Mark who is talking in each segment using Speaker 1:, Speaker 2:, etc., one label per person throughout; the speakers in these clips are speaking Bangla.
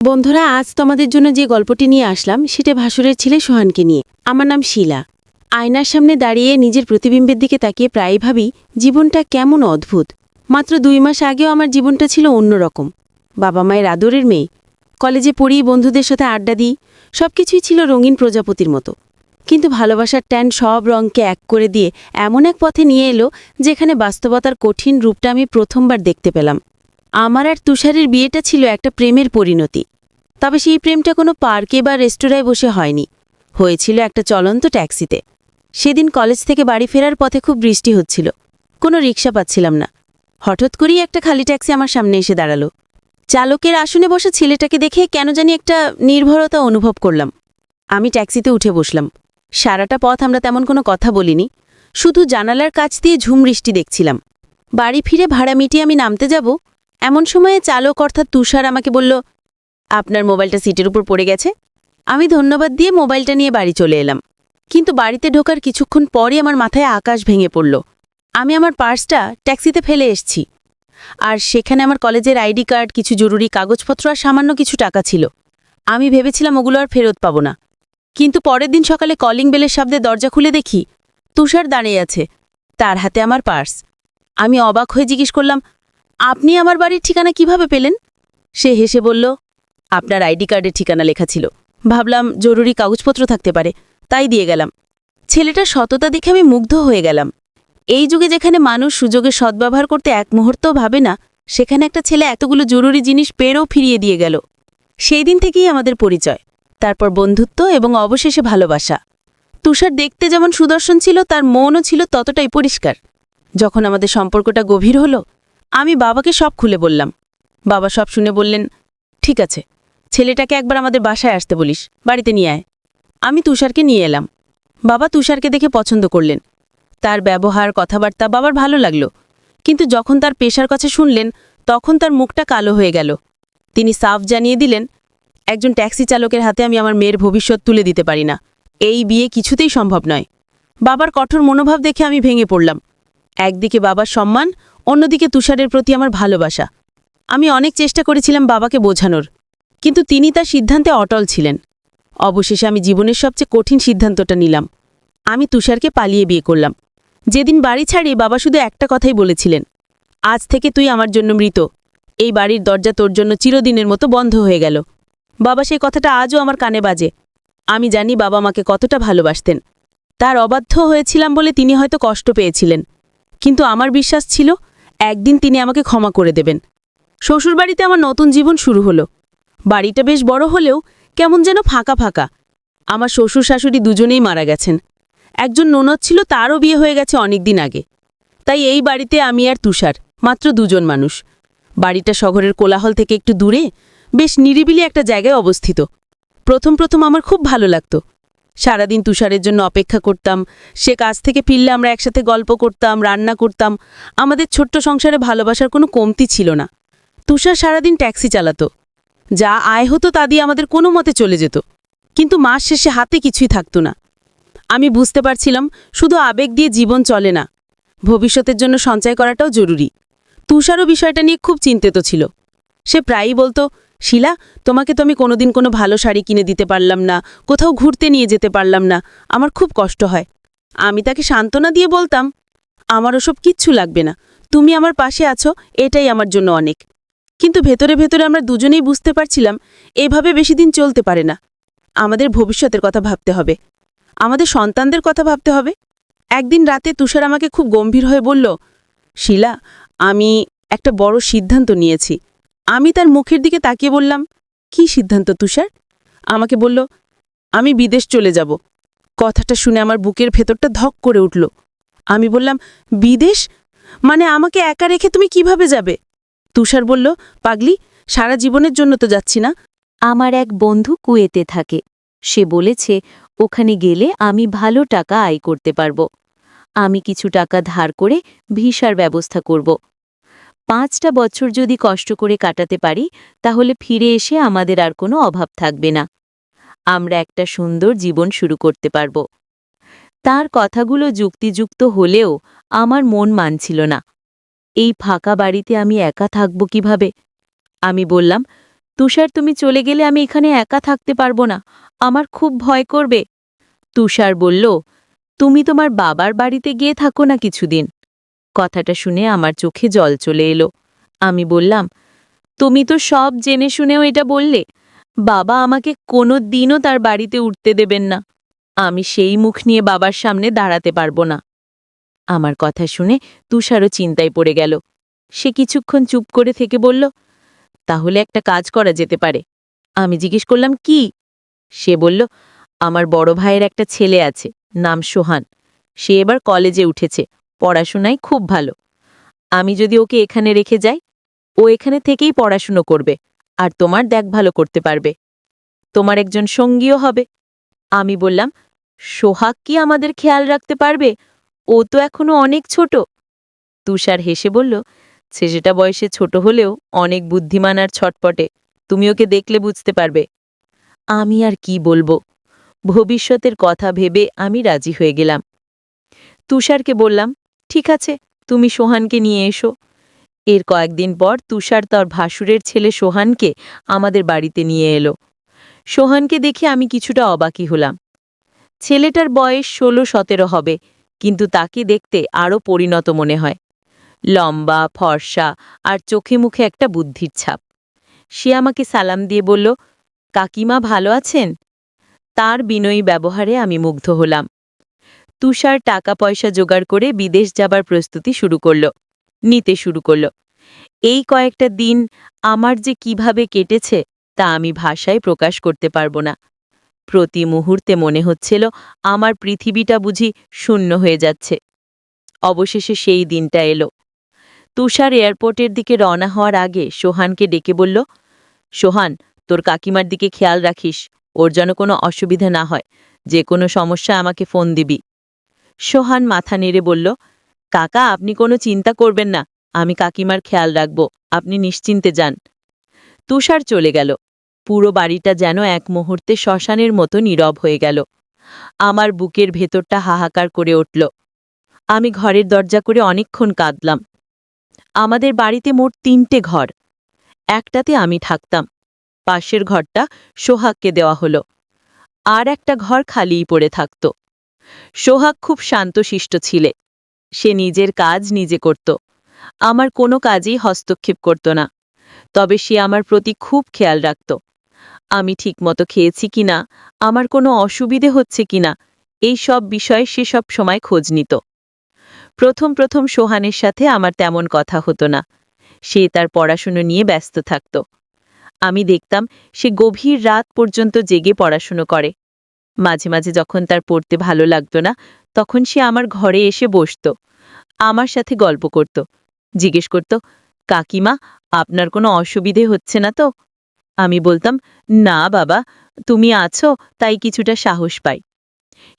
Speaker 1: বন্ধুরা, আজ তোমাদের জন্য যে গল্পটি নিয়ে আসলাম সেটা ভাসুরের ছেলে সোহানকে নিয়ে। আমার নাম শিলা। আয়নার সামনে দাঁড়িয়ে নিজের প্রতিবিম্বের দিকে তাকিয়ে প্রায় ভাবি জীবনটা কেমন অদ্ভুত। মাত্র 2 মাস আগেও আমার জীবনটা ছিল অন্যরকম। বাবা মায়ের আদরের মেয়ে, কলেজে পড়ি, বন্ধুদের সাথে আড্ডা দিই, সবকিছুই ছিল রঙিন প্রজাপতির মতো। কিন্তু ভালোবাসার ট্যান সব রঙকে এক করে দিয়ে এমন এক পথে নিয়ে এলো যেখানে বাস্তবতার কঠিন রূপটা আমি প্রথমবার দেখতে পেলাম। আমার আর তুষারের বিয়েটা ছিল একটা প্রেমের পরিণতি। তবে সেই প্রেমটা কোনো পার্কে বা রেস্তোরাঁয় বসে হয়নি, হয়েছিল একটা চলন্ত ট্যাক্সিতে। সেদিন কলেজ থেকে বাড়ি ফেরার পথে খুব বৃষ্টি হচ্ছিল, কোনো রিকশা পাচ্ছিলাম না। হঠাৎ করেই একটা খালি ট্যাক্সি আমার সামনে এসে দাঁড়ালো। চালকের আসনে বসা ছেলেটাকে দেখে কেন জানি একটা নির্ভরতা অনুভব করলাম। আমি ট্যাক্সিতে উঠে বসলাম। সারাটা পথ আমরা তেমন কোনো কথা বলিনি, শুধু জানালার কাছ দিয়ে ঝুম বৃষ্টি দেখছিলাম। বাড়ি ফিরে ভাড়া মিটিয়ে আমি নামতে যাব, এমন সময়ে চালক অর্থাৎ তুষার আমাকে বলল, আপনার মোবাইলটা সিটের উপর পড়ে গেছে। আমি ধন্যবাদ দিয়ে মোবাইলটা নিয়ে বাড়ি চলে এলাম। কিন্তু বাড়িতে ঢোকার কিছুক্ষণ পরই আমার মাথায় আকাশ ভেঙে পড়ল। আমি আমার পার্সটা ট্যাক্সিতে ফেলে এসেছি, আর সেখানে আমার কলেজের আইডি কার্ড, কিছু জরুরি কাগজপত্র আর সামান্য কিছু টাকা ছিল। আমি ভেবেছিলাম ওগুলো আর ফেরত পাব না। কিন্তু পরের দিন সকালে কলিং বেলের শব্দে দরজা খুলে দেখি তুষার দাঁড়িয়ে আছে, তার হাতে আমার পার্স। আমি অবাক হয়ে জিজ্ঞেস করলাম, আপনি আমার বাড়ির ঠিকানা কিভাবে পেলেন? সে হেসে বলল, আপনার আইডি কার্ডের ঠিকানা লেখা ছিল, ভাবলাম জরুরি কাগজপত্র থাকতে পারে, তাই দিয়ে গেলাম। ছেলেটার সততা দেখে আমি মুগ্ধ হয়ে গেলাম। এই যুগে যেখানে মানুষ সুযোগের সদ্ব্যবহার করতে এক মুহূর্তও ভাবে না, সেখানে একটা ছেলে এতগুলো জরুরি জিনিস পেয়েও ফিরিয়ে দিয়ে গেল। সেই দিন থেকেই আমাদের পরিচয়, তারপর বন্ধুত্ব এবং অবশেষে ভালোবাসা। তুষার দেখতে যেমন সুদর্শন ছিল, তার মনও ছিল ততটাই পরিষ্কার। যখন আমাদের সম্পর্কটা গভীর হলো, আমি বাবাকে সব খুলে বললাম। বাবা সব শুনে বললেন, ঠিক আছে, ছেলেটাকে একবার আমাদের বাসায় আসতে বলিস, বাড়িতে নিয়ে আয়। আমি তুষারকে নিয়ে এলাম। বাবা তুষারকে দেখে পছন্দ করলেন। তার ব্যবহার, কথাবার্তা বাবার ভালো লাগলো। কিন্তু যখন তার পেশার কথা শুনলেন, তখন তার মুখটা কালো হয়ে গেল। তিনি সাফ জানিয়ে দিলেন, একজন ট্যাক্সি চালকের হাতে আমি আমার মেয়ের ভবিষ্যৎ তুলে দিতে পারি না। এই বিয়ে কিছুতেই সম্ভব নয়। বাবার কঠোর মনোভাব দেখে আমি ভেঙে পড়লাম। একদিকে বাবার সম্মান, অন্যদিকে তুষারের প্রতি আমার ভালোবাসা। আমি অনেক চেষ্টা করেছিলাম বাবাকে বোঝানোর, কিন্তু তিনি তার সিদ্ধান্তে অটল ছিলেন। অবশেষে আমি জীবনের সবচেয়ে কঠিন সিদ্ধান্তটা নিলাম। আমি তুষারকে পালিয়ে বিয়ে করলাম। যেদিন বাড়ি ছাড়ি, বাবা শুধু একটা কথাই বলেছিলেন, আজ থেকে তুই আমার জন্য মৃত। এই বাড়ির দরজা তোর জন্য চিরদিনের মতো বন্ধ হয়ে গেল। বাবা সেই কথাটা আজও আমার কানে বাজে। আমি জানি বাবা মাকে কতটা ভালোবাসতেন। তার অবাধ্য হয়েছিলাম বলে তিনি হয়তো কষ্ট পেয়েছিলেন, কিন্তু আমার বিশ্বাস ছিল একদিন তিনি আমাকে ক্ষমা করে দেবেন। শ্বশুরবাড়িতে আমার নতুন জীবন শুরু হলো। বাড়িটা বেশ বড় হলেও কেমন যেন ফাঁকা ফাঁকা। আমার শ্বশুর শাশুড়ি দুজনেই মারা গেছেন। একজন ননদ ছিল, তারও বিয়ে হয়ে গেছে অনেক দিন আগে। তাই এই বাড়িতে আমি আর তুষার, মাত্র দুজন মানুষ। বাড়িটা শহরের কোলাহল থেকে একটু দূরে, বেশ নিরিবিলি একটা জায়গায় অবস্থিত। প্রথম প্রথম আমার খুব ভালো লাগতো। সারাদিন তুষারের জন্য অপেক্ষা করতাম। সে কাজ থেকে ফিরলে আমরা একসাথে গল্প করতাম, রান্না করতাম। আমাদের ছোট্ট সংসারে ভালোবাসার কোনো কমতি ছিল না। তুষার সারাদিন ট্যাক্সি চালাতো। যা আয় হতো তা দিয়ে আমাদের কোনো মতে চলে যেত, কিন্তু মাস শেষে হাতে কিছুই থাকতো না। আমি বুঝতে পারছিলাম শুধু আবেগ দিয়ে জীবন চলে না, ভবিষ্যতের জন্য সঞ্চয় করাটাও জরুরি। তুষারও বিষয়টা নিয়ে খুব চিন্তিত ছিল। সে প্রায়ই বলতো, শিলা, তোমাকে তো আমি কোনোদিন কোনো ভালো শাড়ি কিনে দিতে পারলাম না, কোথাও ঘুরতে নিয়ে যেতে পারলাম না, আমার খুব কষ্ট হয়। আমি তাকে সান্ত্বনা দিয়ে বলতাম, আমার ওসব কিচ্ছু লাগবে না, তুমি আমার পাশে আছো, এটাই আমার জন্য অনেক। কিন্তু ভেতরে ভেতরে আমরা দুজনেই বুঝতে পারছিলাম এভাবে বেশি দিন চলতে পারে না। আমাদের ভবিষ্যতের কথা ভাবতে হবে, আমাদের সন্তানদের কথা ভাবতে হবে। একদিন রাতে তুষার আমাকে খুব গম্ভীর হয়ে বলল, শিলা, আমি একটা বড় সিদ্ধান্ত নিয়েছি। আমি তার মুখের দিকে তাকিয়ে বললাম, কি সিদ্ধান্ত তুষার? আমাকে বলল, আমি বিদেশ চলে যাব। কথাটা শুনে আমার বুকের ভেতরটা ধক করে উঠল। আমি বললাম, বিদেশ? মানে আমাকে একা রেখে তুমি কিভাবে যাবে? তুষার বলল, পাগলি, সারা জীবনের জন্য তো যাচ্ছি না।
Speaker 2: আমার এক বন্ধু কুয়েতে থাকে। সে বলেছে ওখানে গেলে আমি ভালো টাকা আয় করতে পারব। আমি কিছু টাকা ধার করে ভিসার ব্যবস্থা করব। 5টা বছর যদি কষ্ট করে কাটাতে পারি, তাহলে ফিরে এসে আমাদের আর কোনো অভাব থাকবে না। আমরা একটা সুন্দর জীবন শুরু করতে পারব। তার কথাগুলো যুক্তিযুক্ত হলেও আমার মন মানছিল না। এই ফাঁকা বাড়িতে আমি একা থাকব কিভাবে? আমি বললাম, তুষার, তুমি চলে গেলে আমি এখানে একা থাকতে পারবো না, আমার খুব ভয় করবে। তুষার বলল, তুমি তোমার বাবার বাড়িতে গিয়ে থাকো না কিছুদিন। কথাটা শুনে আমার চোখে জল চলে এলো। আমি বললাম, তুমি তো সব জেনে শুনেও এটা বললে। বাবা আমাকে কোনো দিনও তার বাড়িতে উঠতে দেবেন না। আমি সেই মুখ নিয়ে বাবার সামনে দাঁড়াতে পারবো না। আমার কথা শুনে তুষারও চিন্তায় পড়ে গেল। সে কিছুক্ষণ চুপ করে থেকে বলল, তাহলে একটা কাজ করা যেতে পারে। আমি জিজ্ঞেস করলাম, কি? সে বলল, আমার বড় ভাইয়ের একটা ছেলে আছে, নাম সোহান। সে এবার কলেজে উঠেছে, পড়াশোনায় খুব ভালো। আমি যদি ওকে এখানে রেখে যাই, ও এখানে থেকেই পড়াশুনো করবে আর তোমার দেখভালও করতে পারবে। তোমার একজন সঙ্গীও হবে। আমি বললাম, সোহাগ কি আমাদের খেয়াল রাখতে পারবে? ও তো এখনো অনেক ছোট। তুষার হেসে বলল, ছেলেটা বয়সে ছোট হলেও অনেক বুদ্ধিমান আর ছটপটে। তুমি ওকে দেখলে বুঝতে পারবে। আমি আর কি বলবো, ভবিষ্যতের কথা ভেবে আমি রাজি হয়ে গেলাম। তুষারকে বললাম, ঠিক আছে, তুমি সোহানকে নিয়ে এসো। এর কয়েকদিন পর তুষার তার ভাসুরের ছেলে সোহানকে আমাদের বাড়িতে নিয়ে এলো। সোহানকে দেখে আমি কিছুটা অবাকই হলাম। ছেলেটার বয়স 16-17 হবে, কিন্তু তাকে দেখতে আরও পরিণত মনে হয়। লম্বা, ফর্সা আর চোখে মুখে একটা বুদ্ধির ছাপ। সে আমাকে সালাম দিয়ে বলল, কাকিমা ভালো আছেন? তার বিনয়ী ব্যবহারে আমি মুগ্ধ হলাম। তুষার টাকা পয়সা জোগাড় করে বিদেশ যাবার প্রস্তুতি নিতে শুরু করল। এই কয়েকটা দিন আমার যে কিভাবে কেটেছে তা আমি ভাষায় প্রকাশ করতে পারব না। প্রতি মুহূর্তে মনে হচ্ছিল আমার পৃথিবীটা বুঝি শূন্য হয়ে যাচ্ছে। অবশেষে সেই দিনটা এলো। তুষার এয়ারপোর্টের দিকে রওনা হওয়ার আগে সোহানকে ডেকে বলল, সোহান, তোর কাকিমার দিকে খেয়াল রাখিস, ওর যেন কোনো অসুবিধা না হয়। যে কোনো সমস্যা আমাকে ফোন দিবি। সোহান মাথা নেড়ে বলল, কাকা, আপনি কোনো চিন্তা করবেন না, আমি কাকিমার খেয়াল রাখব, আপনি নিশ্চিন্তে যান। তুষার চলে গেল। পুরো বাড়িটা যেন এক মুহূর্তে শ্মশানের মতো নীরব হয়ে গেল। আমার বুকের ভেতরটা হাহাকার করে উঠল। আমি ঘরের দরজা করে অনেকক্ষণ কাঁদলাম। আমাদের বাড়িতে মোট 3টে ঘর। একটাতে আমি থাকতাম, পাশের ঘরটা সোহাগকে দেওয়া হলো। আর একটা ঘর খালিই পড়ে থাকত। সোহাগ খুব শান্তশিষ্ট ছিলে। সে নিজের কাজ নিজে করত, আমার কোনো কাজেই হস্তক্ষেপ করত না। তবে সে আমার প্রতি খুব খেয়াল রাখত। আমি ঠিকমতো খেয়েছি কিনা, আমার কোনো অসুবিধে হচ্ছে কিনা, এই সব বিষয়ে সে সব সময় খোঁজ নিত। প্রথম প্রথম সোহানের সাথে আমার তেমন কথা হতো না। সে তার পড়াশুনো নিয়ে ব্যস্ত থাকত। আমি দেখতাম সে গভীর রাত পর্যন্ত জেগে পড়াশুনো করে। মাঝে মাঝে যখন তার পড়তে ভালো লাগতো না, তখন সে আমার ঘরে এসে বসত, আমার সাথে গল্প করত, জিজ্ঞেস করত, কাকিমা, আপনার কোনো অসুবিধে হচ্ছে না তো? আমি বলতাম, না বাবা, তুমি আছো তাই কিছুটা সাহস পাই।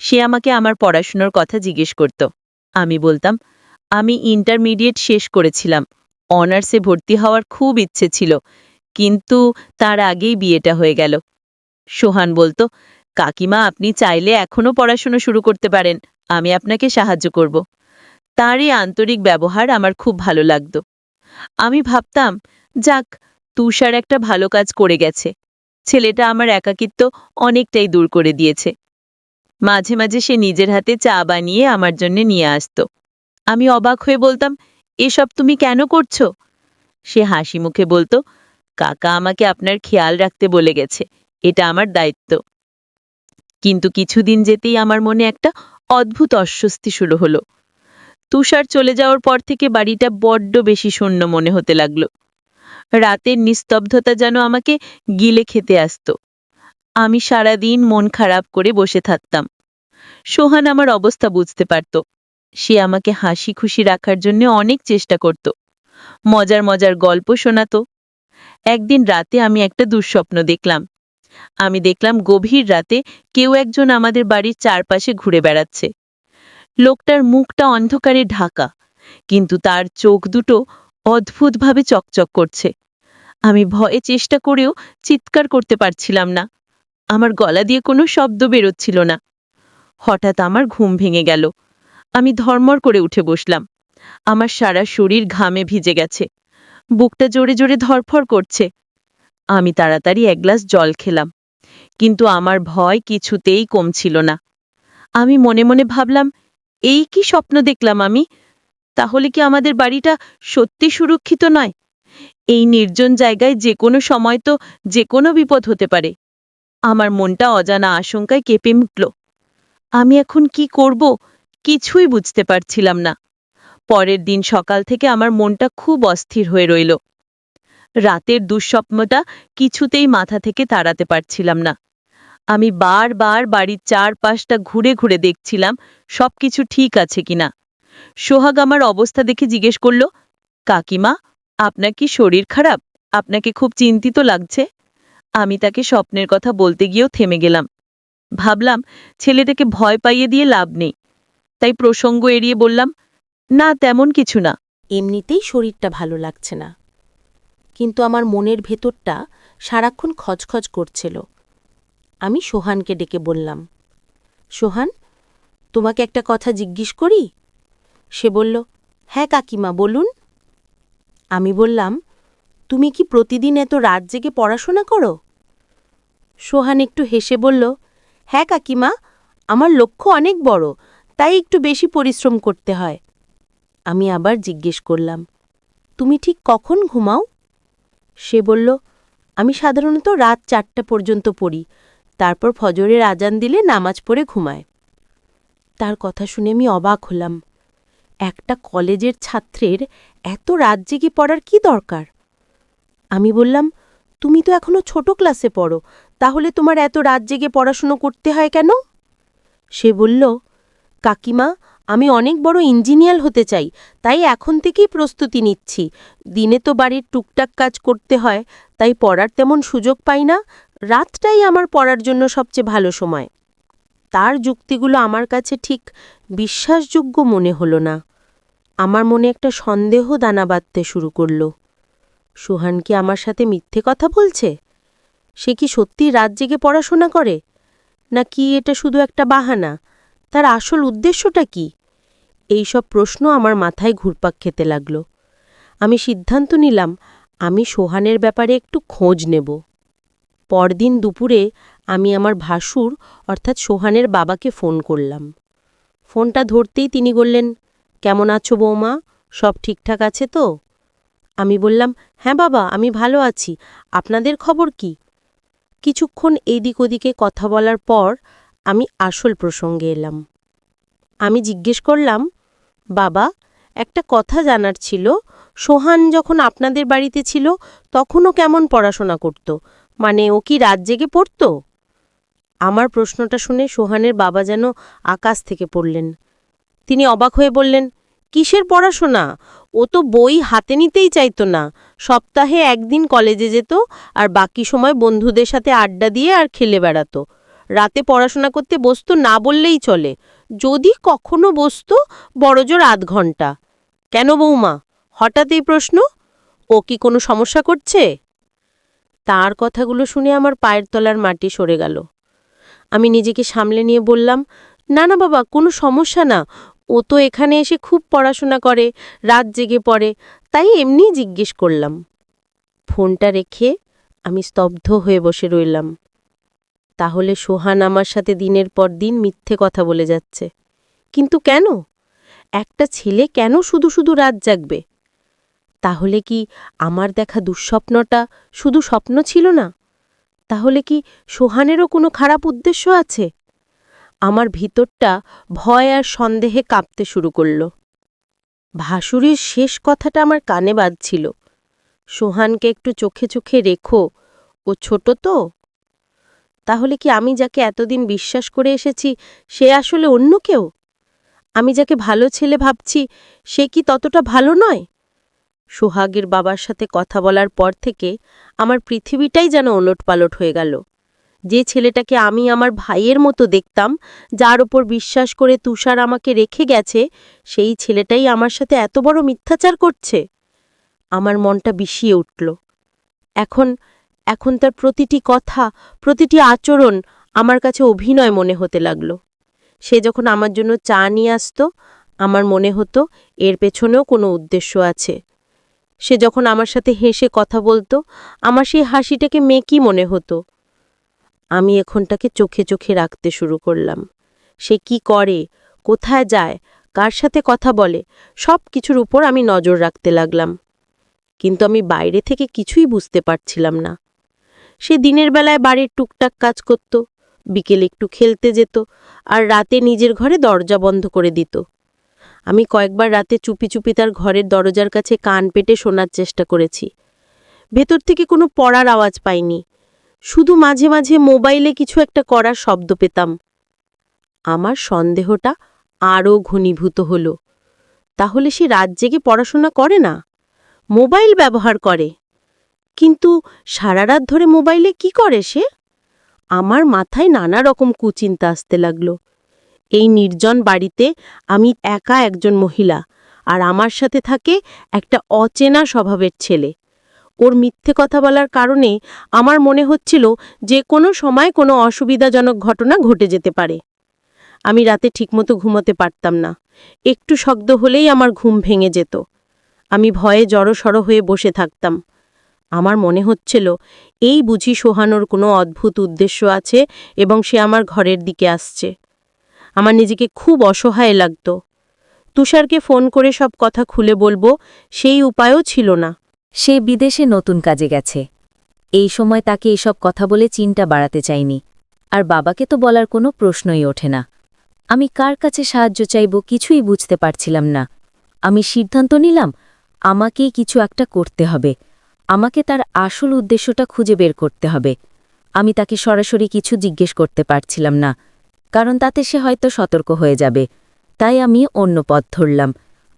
Speaker 2: সে আমাকে আমার পড়াশোনার কথা জিজ্ঞেস করত। আমি বলতাম, আমি ইন্টারমিডিয়েট শেষ করেছিলাম, অনার্সে ভর্তি হওয়ার খুব ইচ্ছে ছিল, কিন্তু তার আগেই বিয়েটা হয়ে গেল। সোহান বলতো, কাকিমা, আপনি চাইলে এখনো পড়াশোনা শুরু করতে পারেন, আমি আপনাকে সাহায্য করব। তার এই আন্তরিক ব্যবহার আমার খুব ভালো লাগত। আমি ভাবতাম, যাক, তুষার একটা ভালো কাজ করে গেছে। ছেলেটা আমার একাকিত্ব অনেকটাই দূর করে দিয়েছে। মাঝে মাঝে সে নিজের হাতে চা বানিয়ে আমার জন্য নিয়ে আসত। আমি অবাক হয়ে বলতাম, এসব তুমি কেন করছো? সে হাসি মুখে বলতো, কাকা আমাকে আপনার খেয়াল রাখতে বলে গেছে, এটা আমার দায়িত্ব। কিন্তু কিছুদিন যেতেই আমার মনে একটা অদ্ভুত অস্বস্তি শুরু হলো। তুষার চলে যাওয়ার পর থেকে বাড়িটা বড্ড বেশি শূন্য মনে হতে লাগলো। রাতের নিস্তব্ধতা যেন আমাকে গিলে খেতে আসত। আমি সারাদিন মন খারাপ করে বসে থাকতাম। সোহান আমার অবস্থা বুঝতে পারত। সে আমাকে হাসি খুশি রাখার জন্য অনেক চেষ্টা করত, মজার মজার গল্প শোনাতো। একদিন রাতে আমি একটা দুঃস্বপ্ন দেখলাম। আমি দেখলাম গভীর রাতে কেউ একজন আমাদের বাড়ির চারপাশে ঘুরে বেড়াচ্ছে। লোকটার মুখটা অন্ধকারে ঢাকা, কিন্তু তার চোখ দুটো অদ্ভুতভাবে চকচক করছে। আমি ভয়ে চেষ্টা করেও চিৎকার করতে পারছিলাম না। আমার গলা দিয়ে কোনো শব্দ বেরোচ্ছিল না। হঠাৎ আমার ঘুম ভেঙে গেল। আমি ধর্মর করে উঠে বসলাম। আমার সারা শরীর ঘামে ভিজে গেছে, বুকটা জোরে জোরে ধরফর করছে। আমি তাড়াতাড়ি এক গ্লাস জল খেলাম, কিন্তু আমার ভয় কিছুতেই কমছিল না। আমি মনে মনে ভাবলাম, এই কি স্বপ্ন দেখলাম আমি? তাহলে কি আমাদের বাড়িটা সত্যি সুরক্ষিত নয়? এই নির্জন জায়গায় যে কোনো সময় তো যে কোনো বিপদ হতে পারে। আমার মনটা অজানা আশঙ্কায় কেঁপে উঠল। আমি এখন কি করব কিছুই বুঝতে পারছিলাম না। পরের দিন সকাল থেকে আমার মনটা খুব অস্থির হয়ে রইল। রাতের দুঃস্বপ্নটা কিছুতেই মাথা থেকে তাড়াতে পারছিলাম না। আমি বারবার বাড়ির চারপাশটা ঘুরে ঘুরে দেখছিলাম সবকিছু ঠিক আছে কিনা। সোহাগ আমার অবস্থা দেখে জিজ্ঞেস করল, কাকিমা, আপনার কি শরীর খারাপ? আপনাকে খুব চিন্তিত লাগছে। আমি তাকে স্বপ্নের কথা বলতে গিয়েও থেমে গেলাম। ভাবলাম ছেলেটাকে ভয় পাইয়ে দিয়ে লাভ নেই, তাই প্রসঙ্গ এড়িয়ে বললাম, না তেমন কিছু না।
Speaker 1: এমনিতেই শরীরটা ভালো লাগছে না, কিন্তু আমার মনের ভেতরটা সারাক্ষণ খচখচ করছিল। আমি সোহানকে ডেকে বললাম, সোহান, তোমাকে একটা কথা জিজ্ঞেস করি? সে বলল, হ্যাঁ কাকিমা, বলুন। আমি বললাম, তুমি কি প্রতিদিন এত রাত জেগে পড়াশোনা করো? সোহান একটু হেসে বলল, হ্যাঁ কাকিমা, আমার লক্ষ্য অনেক বড়, তাই একটু বেশি পরিশ্রম করতে হয়। আমি আবার জিজ্ঞেস করলাম, তুমি ঠিক কখন ঘুমাও? সে বলল, আমি সাধারণত রাত 4টা পর্যন্ত পড়ি, তারপর ফজরের আজান দিলে নামাজ পড়ে ঘুমায়। তার কথা শুনে আমি অবাক হলাম। একটা কলেজের ছাত্রের এত রাত জেগে পড়ার কি দরকার? আমি বললাম, তুমি তো এখনো ছোট ক্লাসে পড়ো, তাহলে তোমার এত রাত জেগে পড়াশুনো করতে হয় কেন? সে বলল, কাকিমা, আমি অনেক বড় ইঞ্জিনিয়ার হতে চাই, তাই এখন থেকেই প্রস্তুতি নিচ্ছি। দিনে তো বাড়ির টুকটাক কাজ করতে হয়, তাই পড়ার তেমন সুযোগ পাই না। রাতটাই আমার পড়ার জন্য সবচেয়ে ভালো সময়। তার যুক্তিগুলো আমার কাছে ঠিক বিশ্বাসযোগ্য মনে হলো না। আমার মনে একটা সন্দেহ দানা বাঁধতে শুরু করল। সোহান কি আমার সাথে মিথ্যে কথা বলছে? সে কি সত্যি রাত জেগে পড়াশোনা করে, নাকি এটা শুধু একটা বাহানা? তার আসল উদ্দেশ্যটা কি? এইসব প্রশ্ন আমার মাথায় ঘুরপাক খেতে লাগল। আমি সিদ্ধান্ত নিলাম, আমি সোহানের ব্যাপারে একটু খোঁজ নেব। পরদিন দুপুরে আমি আমার ভাসুর অর্থাৎ সোহানের বাবাকে ফোন করলাম। ফোনটা ধরতেই তিনি বললেন, কেমন আছো বৌমা, সব ঠিকঠাক আছে তো? আমি বললাম, হ্যাঁ বাবা, আমি ভালো আছি, আপনাদের খবর কি? কিছুক্ষণ এইদিক ওদিকে কথা বলার পর আমি আসল প্রসঙ্গে এলাম। আমি জিজ্ঞেস করলাম, বাবা, একটা কথা জানার ছিল, সোহান যখন আপনাদের বাড়িতে ছিল তখনও কেমন পড়াশোনা করত? মানে ও কি রাত জেগে পড়ত? আমার প্রশ্নটা শুনে সোহানের বাবা যেন আকাশ থেকে পড়লেন। তিনি অবাক হয়ে বললেন, কিসের পড়াশোনা? ও তো বই হাতে নিতেই চাইতো না। সপ্তাহে একদিন কলেজে যেত, আর বাকি সময় বন্ধুদের সাথে আড্ডা দিয়ে আর খেলে বেড়াতো। রাতে পড়াশোনা করতে বসতো না বললেই চলে, যদি কখনো বসতো বড়জোর আধ ঘন্টা। কেন বৌমা, হঠাৎ এই প্রশ্ন? ও কি কোনো সমস্যা করছে? তার কথাগুলো শুনে আমার পায়ের তলার মাটি সরে গেল। আমি নিজেকে সামলে নিয়ে বললাম, না না বাবা, কোনো সমস্যা না। ও তো এখানে এসে খুব পড়াশোনা করে, রাত জেগে পড়ে, তাই এমনি জিজ্ঞেস করলাম। ফোনটা রেখে আমি স্তব্ধ হয়ে বসে রইলাম। তাহলে সোহান আমার সাথে দিনের পর দিন মিথ্যে কথা বলে যাচ্ছে। কিন্তু কেন? একটা ছেলে কেন শুধু শুধু রাত জাগবে? তাহলে কি আমার দেখা দুঃস্বপ্নটা শুধু স্বপ্ন ছিল না? তাহলে কি সোহানেরও কোনো খারাপ উদ্দেশ্য আছে? আমার ভিতরটা ভয় আর সন্দেহে কাঁপতে শুরু করল। ভাসুরের শেষ কথাটা আমার কানে বাজছিল, সোহানকে একটু চোখে চোখে রেখো, ও ছোট তো। তাহলে কি আমি যাকে এতদিন বিশ্বাস করে এসেছি সে আসলে অন্য কেউ? আমি যাকে ভালো ছেলে ভাবছি সে কি ততটা ভালো নয়? সোহাগের বাবার সাথে কথা বলার পর থেকে আমার পৃথিবীটাই যেন ওলটপালট হয়ে গেল। যে ছেলেটাকে আমি আমার ভাইয়ের মতো দেখতাম, যার ওপর বিশ্বাস করে তুষার আমাকে রেখে গেছে, সেই ছেলেটাই আমার সাথে এত বড় মিথ্যাচার করছে। আমার মনটা বিষিয়ে উঠল। এখন এখন তার প্রতিটি কথা, প্রতিটি আচরণ আমার কাছে অভিনয় মনে হতে লাগল। সে যখন আমার জন্য চা নিয়ে আসত, আমার মনে হতো এর পেছনেও কোনো উদ্দেশ্য আছে। সে যখন আমার সাথে হেসে কথা বলতো, আমার সেই হাসিটাকে মেকি মনে হতো। আমি এখন তাকে চোখে চোখে রাখতে শুরু করলাম। সে কি করে, কোথায় যায়, কার সাথে কথা বলে, সব কিছুর উপর আমি নজর রাখতে লাগলাম। কিন্তু আমি বাইরে থেকে কিছুই বুঝতে পারছিলাম না। সে দিনের বেলায় বাড়ির টুকটাক কাজ করত, বিকেলে একটু খেলতে যেত, আর রাতে নিজের ঘরে দরজা বন্ধ করে দিত। আমি কয়েকবার রাতে চুপি চুপি তার ঘরের দরজার কাছে কান পেতে শোনার চেষ্টা করেছি। ভেতর থেকে কোনো পড়ার আওয়াজ পাইনি, শুধু মাঝে মাঝে মোবাইলে কিছু একটা করার শব্দ পেতাম। আমার সন্দেহটা আরও ঘনীভূত হল। তাহলে সে রাত জেগে পড়াশোনা করে না, মোবাইল ব্যবহার করে। কিন্তু সারা রাত ধরে মোবাইলে কি করে সে? আমার মাথায় নানা রকম কুচিন্তা আসতে লাগল। এই নির্জন বাড়িতে আমি একা একজন মহিলা, আর আমার সাথে থাকে একটা অচেনা স্বভাবের ছেলে। ওর মিথ্যে কথা বলার কারণে আমার মনে হচ্ছিল যে কোনো সময় কোনো অসুবিধাজনক ঘটনা ঘটে যেতে পারে। আমি রাতে ঠিকমতো ঘুমোতে পারতাম না, একটু শব্দ হলেই আমার ঘুম ভেঙে যেত। আমি ভয়ে জড়সড় হয়ে বসে থাকতাম। আমার মনে হচ্ছিল এই বুঝি সোহানোর কোনো অদ্ভুত উদ্দেশ্য আছে এবং সে আমার ঘরের দিকে আসছে। আমার নিজেকে খুব অসহায় লাগত। তুষারকে ফোন করে সব কথা খুলে বলবো, সেই উপায়ও ছিল না।
Speaker 2: সে বিদেশে নতুন কাজে গেছে। এই সময় তাকে এসব কথা বলে চিন্তা বাড়াতে চাইনি, আর বাবাকে তো বলার কোনো প্রশ্নই ওঠে না। আমি কার কাছে সাহায্য চাইব কিছুই বুঝতে পারছিলাম না। আমি সিদ্ধান্ত নিলাম আমাকেই কিছু একটা করতে হবে, আমাকে তার আসল উদ্দেশ্যটা খুঁজে বের করতে হবে। আমি তাকে সরাসরি কিছু জিজ্ঞেস করতে পারছিলাম না, কারণ তাতে সে হয়তো সতর্ক হয়ে যাবে। তাই আমি অন্য পথ ধরলাম।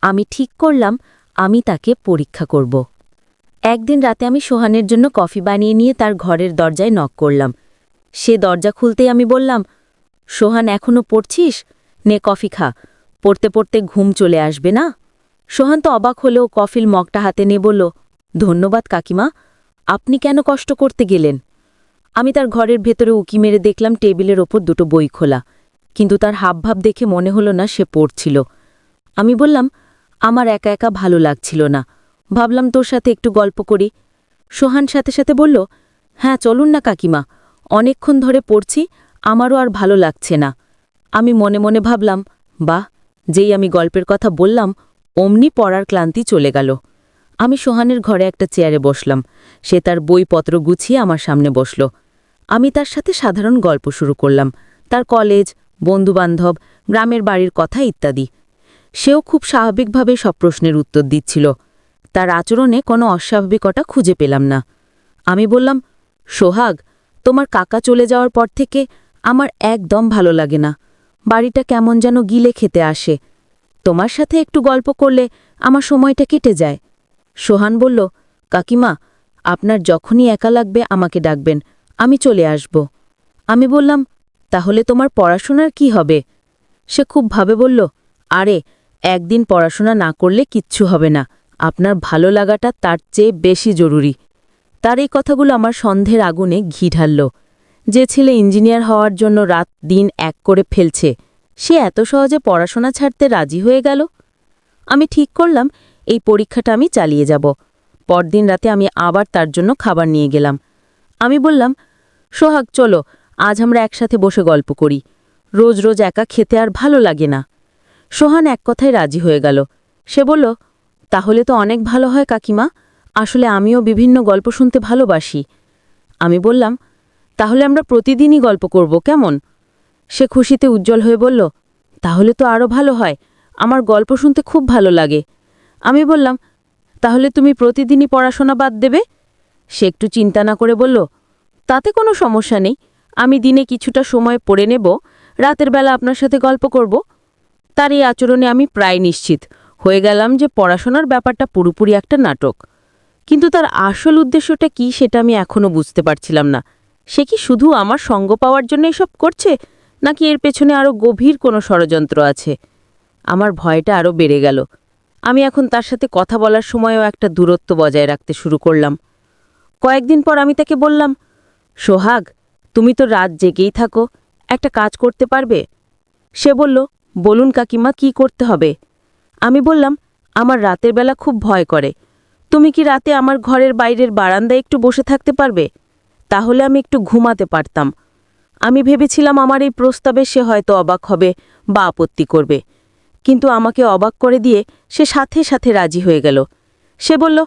Speaker 2: আমি ঠিক করলাম আমি তাকে পরীক্ষা করব। একদিন রাতে আমি সোহানের জন্য কফি বানিয়ে নিয়ে তার ঘরের দরজায় নক করলাম। সে দরজা খুলতেই আমি বললাম, সোহান, এখনো পড়ছিস? নে কফি খা, পড়তে পড়তে ঘুম চলে আসবে না? সোহান তো অবাক হলেও কফির মগটা হাতে নিয়ে বলল, ধন্যবাদ কাকিমা, আপনি কেন কষ্ট করতে গেলেন? আমি তার ঘরের ভেতরে উকি মেরে দেখলাম টেবিলের ওপর দুটো বই খোলা, কিন্তু তার হাবভাব দেখে মনে হলো না সে পড়ছিল। আমি বললাম, আমার একা একা ভালো লাগছিল না, ভাবলাম তোর সাথে একটু গল্প করি। সোহান সাথে সাথে বলল, হ্যাঁ চলুন না কাকিমা, অনেকক্ষণ ধরে পড়ছি, আমারও আর ভালো লাগছে না। আমি মনে মনে ভাবলাম, বাহ, যেই আমি গল্পের কথা বললাম অমনি পড়ার ক্লান্তি চলে গেল। আমি সোহানের ঘরে একটা চেয়ারে বসলাম। সে তার বইপত্র গুছিয়ে আমার সামনে বসল। আমি তার সাথে সাধারণ গল্প শুরু করলাম, তার কলেজ, বন্ধুবান্ধব, গ্রামের বাড়ির কথা ইত্যাদি। সেও খুব স্বাভাবিকভাবে সব প্রশ্নের উত্তর দিচ্ছিল। তার আচরণে কোনো অস্বাভাবিকতা খুঁজে পেলাম না। আমি বললাম, সোহাগ, তোমার কাকা চলে যাওয়ার পর থেকে আমার একদম ভালো লাগে না, বাড়িটা কেমন যেন গিলে খেতে আসে। তোমার সাথে একটু গল্প করলে আমার সময়টা কেটে যায়। সোহান বলল, কাকিমা, আপনার যখনই একা লাগবে আমাকে ডাকবেন, আমি চলে আসব। আমি বললাম, তাহলে তোমার পড়াশোনার কি হবে? সে খুব ভাবে বলল, আরে, একদিন পড়াশোনা না করলে কিচ্ছু হবে না, আপনার ভালো লাগাটা তার চেয়ে বেশি জরুরি। তার এই কথাগুলো আমার সন্দেহের আগুনে ঘি ঢালল। যে ছেলে ইঞ্জিনিয়ার হওয়ার জন্য রাত দিন এক করে ফেলছে, সে এত সহজে পড়াশোনা ছাড়তে রাজি হয়ে গেল। আমি ঠিক করলাম এই পরীক্ষাটা আমি চালিয়ে যাব। পরদিন রাতে আমি আবার তার জন্য খাবার নিয়ে গেলাম। আমি বললাম, সোহাগ, চলো আজ আমরা একসাথে বসে গল্প করি, রোজ রোজ একা খেতে আর ভালো লাগে না। সোহান এক কথায় রাজি হয়ে গেল। সে বলল, তাহলে তো অনেক ভালো হয় কাকিমা, আসলে আমিও বিভিন্ন গল্প শুনতে ভালোবাসি। আমি বললাম, তাহলে আমরা প্রতিদিনই গল্প করব, কেমন? সে খুশিতে উজ্জ্বল হয়ে বলল, তাহলে তো আরও ভালো হয়, আমার গল্প শুনতে খুব ভালো লাগে। আমি বললাম, তাহলে তুমি প্রতিদিনই পড়াশোনা বাদ দেবে? সে একটু চিন্তা না করে বলল, তাতে কোনো সমস্যা নেই, আমি দিনে কিছুটা সময় পড়ে নেব, রাতের বেলা আপনার সাথে গল্প করব। তার এই আচরণে আমি প্রায় নিশ্চিত হয়ে গেলাম যে পড়াশোনার ব্যাপারটা পুরোপুরি একটা নাটক। কিন্তু তার আসল উদ্দেশ্যটা কি সেটা আমি এখনও বুঝতে পারছিলাম না। সে কি শুধু আমার সঙ্গ পাওয়ার জন্য এসব করছে, নাকি এর পেছনে আরও গভীর কোনো ষড়যন্ত্র আছে? আমার ভয়টা আরও বেড়ে গেল। আমি এখন তার সাথে কথা বলার সময়ও একটা দূরত্ব বজায় রাখতে শুরু করলাম। কয়েকদিন পর আমি তাকে বললাম, সোহাগ, তুমি তো রাত জেগেই থাকো, একটা কাজ করতে পারবে? সে বলল, বলুন কাকিমা, কি করতে হবে? আমি বললাম, আমার রাতের বেলা খুব ভয় করে,
Speaker 1: তুমি কি রাতে আমার ঘরের বাইরের বারান্দায় একটু বসে থাকতে পারবে? তাহলে আমি একটু ঘুমাতে পারতাম। আমি ভেবেছিলাম আমার এই প্রস্তাবে সে হয়তো অবাক হবে বা আপত্তি করবে, কিন্তু আমাকে অবাক করে দিয়ে সে সাথে সাথে রাজি হয়ে গেল। সে বলল,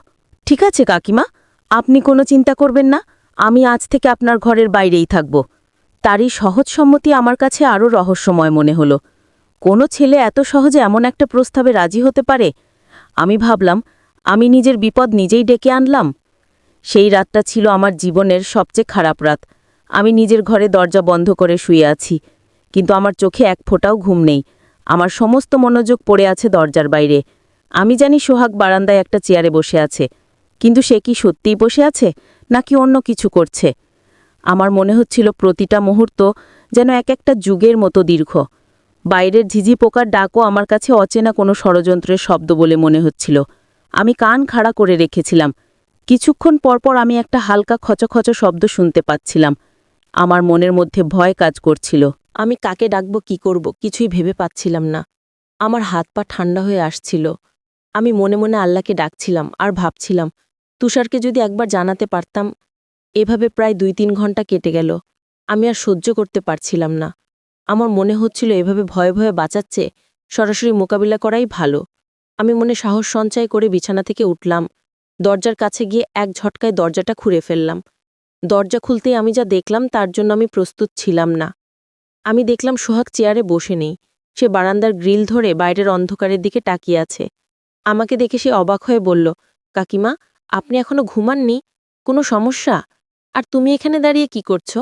Speaker 1: ঠিক আছে কাকিমা, আপনি কোনো চিন্তা করবেন না, আমি আজ থেকে আপনার ঘরের বাইরেই থাকব। তারই সহজ সম্মতি আমার কাছে আরও রহস্যময় মনে হলো। কোনো ছেলে এত সহজে এমন একটা প্রস্তাবে রাজি হতে পারে? আমি ভাবলাম, আমি নিজের বিপদ নিজেই ডেকে আনলাম। সেই রাতটা ছিল আমার জীবনের সবচেয়ে খারাপ রাত। আমি নিজের ঘরে দরজা বন্ধ করে শুয়ে আছি, কিন্তু আমার চোখে এক ফোঁটাও ঘুম নেই। আমার সমস্ত মনোযোগ পড়ে আছে দরজার বাইরে। আমি জানি সোহাগ বারান্দায় একটা চেয়ারে বসে আছে, কিন্তু সে কি সত্যিই বসে আছে নাকি অন্য কিছু করছে? আমার মনে হচ্ছিল প্রতিটা মুহূর্ত যেন এক একটা যুগের মতো দীর্ঘ। বাইরের ঝিঝি পোকার ডাকও আমার কাছে অচেনা কোনো ষড়যন্ত্রের শব্দ বলে মনে হচ্ছিল। আমি কান খাড়া করে রেখেছিলাম। কিছুক্ষণ পরপর আমি একটা হালকা খচখচ শব্দ শুনতে পাচ্ছিলাম। আমার মনের মধ্যে ভয় কাজ করছিল। আমি কাকে ডাকব, কি করব, কিছুই ভেবে পাচ্ছিলাম না। আমার হাত পা ঠান্ডা হয়ে আসছিল। আমি মনে মনে আল্লাহকে ডাকছিলাম আর ভাবছিলাম, তুষারকে যদি একবার জানাতে পারতাম। এভাবে প্রায় ২-৩ ঘন্টা কেটে গেল। আমি আর সহ্য করতে পারছিলাম না। আমার মনে হচ্ছিল এভাবে ভয়ে ভয়ে বাঁচাচ্ছে সরাসরি মোকাবিলা করাই ভালো। আমি মনে সাহস সঞ্চয় করে বিছানা থেকে উঠলাম। দরজার কাছে গিয়ে এক ঝটকায় দরজাটা খুঁড়ে ফেললাম। দরজা খুলতেই আমি যা দেখলাম তার জন্য আমি প্রস্তুত ছিলাম না। আমি দেখলাম সোহাগ চেয়ারে বসে নেই। সে বারান্দার গ্রিল ধরে বাইরের অন্ধকারের দিকে তাকিয়ে আছে। আমাকে দেখে সে অবাক হয়ে বলল, কাকিমা, আপনি এখনো ঘুমাননি? কোনো সমস্যা? আর তুমি এখানে দাঁড়িয়ে কি করছো?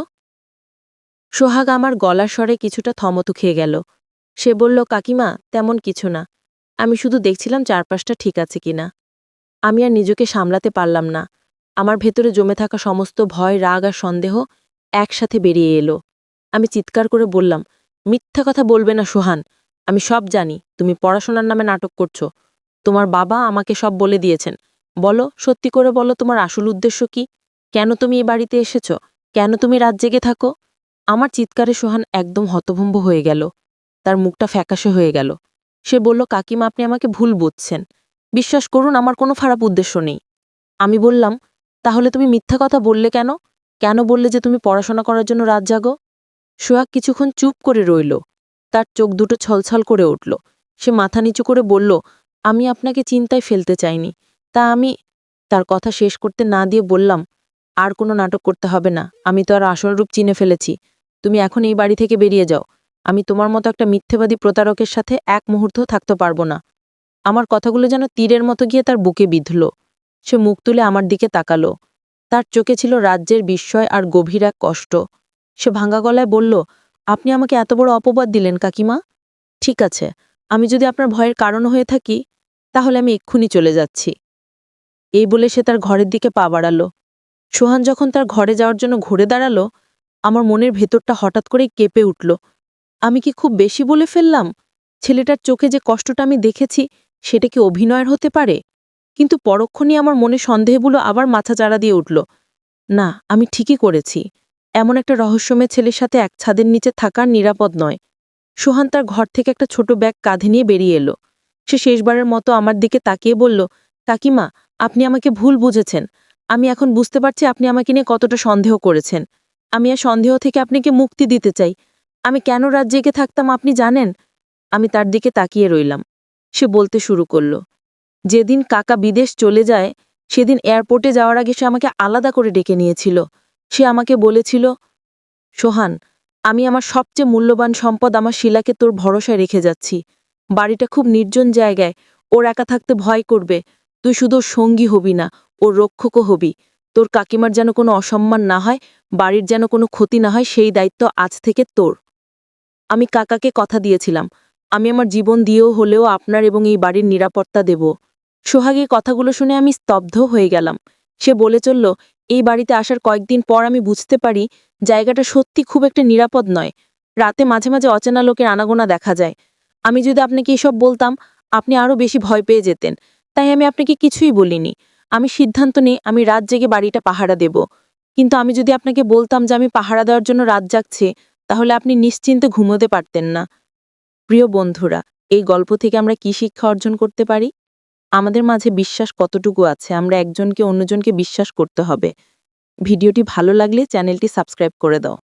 Speaker 1: সোহাগ আমার গলার স্বরে কিছুটা থমথু খেয়ে গেল। সে বলল, কাকিমা, তেমন কিছু না। আমি শুধু দেখছিলাম চারপাশটা ঠিক আছে কিনা। আমি আর নিজেকে সামলাতে পারলাম না। আমার ভেতরে জমে থাকা সমস্ত ভয়, রাগ আর সন্দেহ একসাথে বেরিয়ে এলো। আমি চিৎকার করে বললাম, মিথ্যা কথা বলবে না সোহান। আমি সব জানি তুমি পড়াশোনার নামে নাটক করছো। তোমার বাবা আমাকে সব বলে দিয়েছেন। বলো, সত্যি করে বলো, তোমার আসল উদ্দেশ্য কি? কেন তুমি এই বাড়িতে এসেছ? কেন তুমি রাত জেগে থাকো? আমার চিৎকারে সোহান একদম হতভম্ব হয়ে গেল। তার মুখটা ফ্যাকাশে হয়ে গেল। সে বলল, কাকিমা, আপনি আমাকে ভুল বুঝছেন। বিশ্বাস করুন, আমার কোনো খারাপ উদ্দেশ্য নেই। আমি বললাম, তাহলে তুমি মিথ্যা কথা বললে কেন? কেন বললে যে তুমি পড়াশোনা করার জন্য রাত জাগো? সোহাগ কিছুক্ষণ চুপ করে রইল। তার চোখ দুটো ছলছল করে উঠল। সে মাথা নিচু করে বলল, আমি আপনাকে চিন্তায় ফেলতে চাইনি। আমি তার কথা শেষ করতে না দিয়ে বললাম, আর কোনো নাটক করতে হবে না। আমি তো আর আসল রূপ চিনে ফেলেছি। তুমি এখন এই বাড়ি থেকে বেরিয়ে যাও। আমি তোমার মতো একটা মিথ্যেবাদী প্রতারকের সাথে এক মুহূর্তও থাকতে পারবো না। আমার কথাগুলো যেন তীরের মতো গিয়ে তার বুকে বিঁধল। সে মুখ তুলে আমার দিকে তাকালো। তার চোখে ছিল রাজ্যের বিস্ময় আর গভীর এক কষ্ট। সে ভাঙা গলায় বলল, আপনি আমাকে এত বড় অপবাদ দিলেন কাকিমা। ঠিক আছে, আমি যদি আপনার ভয়ের কারণ হয়ে থাকি, তাহলে আমি এক্ষুনি চলে যাচ্ছি। এই বলে সে তার ঘরের দিকে পা বাড়ালো। সোহান যখন তার ঘরে যাওয়ার জন্য ঘুরে দাঁড়ালো, আমার মনের ভেতরটা হঠাৎ করেই কেঁপে উঠল। আমি কি খুব বেশি বলে ফেললাম? ছেলেটার চোখে যে কষ্টটা আমি দেখেছি, সেটা কি অভিনয়ের হতে পারে? কিন্তু পরক্ষণই আমার মনে সন্দেহগুলো আবার মাথা চাড়া দিয়ে উঠল। না, আমি ঠিকই করেছি। এমন একটা রহস্যময় ছেলের সাথে এক ছাদের নিচে থাকার নিরাপদ নয়। সোহান তার ঘর থেকে একটা ছোট ব্যাগ কাঁধে নিয়ে বেরিয়ে এলো। সে শেষবারের মতো আমার দিকে তাকিয়ে বলল, কাকিমা, আপনি আমাকে ভুল বুঝেছেন। আমি এখন বুঝতে পারছি আপনি আমাকে নিয়ে কতটা সন্দেহ করেছেন। আমি আর সন্দেহ থেকে আপনাকে মুক্তি দিতে চাই। আমি কেন রাত জেগে থাকতাম আপনি জানেন? আমি তার দিকে তাকিয়ে রইলাম। সে বলতে শুরু করল, যেদিন কাকা বিদেশ চলে যায়, সেদিন এয়ারপোর্টে যাওয়ার আগে সে আমাকে আলাদা করে ডেকে নিয়েছিল। সে আমাকে বলেছিল, সোহান, আমি আমার সবচেয়ে মূল্যবান সম্পদ আমার শিলাকে তোর ভরসায় রেখে যাচ্ছি। বাড়িটা খুব নির্জন জায়গায়, ওর একা থাকতে ভয় করবে। তুই শুধু ওর সঙ্গী হবি না, ওর রক্ষকও হবি। তোর কাকিমার যেন কোনো অসম্মান না হয়, বাড়ির যেন কোনো ক্ষতি না হয়, সেই দায়িত্ব আজ থেকে তোর। আমি কাকাকে কথা দিয়েছিলাম, আমি আমার জীবন দিয়েও হলেও আপনার এবং এই বাড়ির নিরাপত্তা দেব। সোহাগের কথাগুলো শুনে আমি স্তব্ধ হয়ে গেলাম। সে বলে চলল, এই বাড়িতে আসার কয়েকদিন পর আমি বুঝতে পারি জায়গাটা সত্যি খুব একটা নিরাপদ নয়। রাতে মাঝে মাঝে অচেনা লোকের আনাগোনা দেখা যায়। আমি যদি আপনাকে এসব বলতাম, আপনি আরও বেশি ভয় পেয়ে যেতেন। তাই আমি আপনাকে কিছুই বলিনি। আমি সিদ্ধান্ত নিই আমি রাত জেগে বাড়িটা পাহারা দেব। কিন্তু আমি যদি আপনাকে বলতাম যে আমি পাহারা দেওয়ার জন্য রাত জাগছি, তাহলে আপনি নিশ্চিন্তে ঘুমোতে পারতেন না। প্রিয় বন্ধুরা, এই গল্প থেকে আমরা কি শিক্ষা অর্জন করতে পারি?
Speaker 3: আমাদের মাঝে বিশ্বাস কতটুকু আছে, আমরা একজনকে অন্যজনকে বিশ্বাস করতে হবে। ভিডিওটি ভালো লাগলে চ্যানেলটি সাবস্ক্রাইব করে দাও।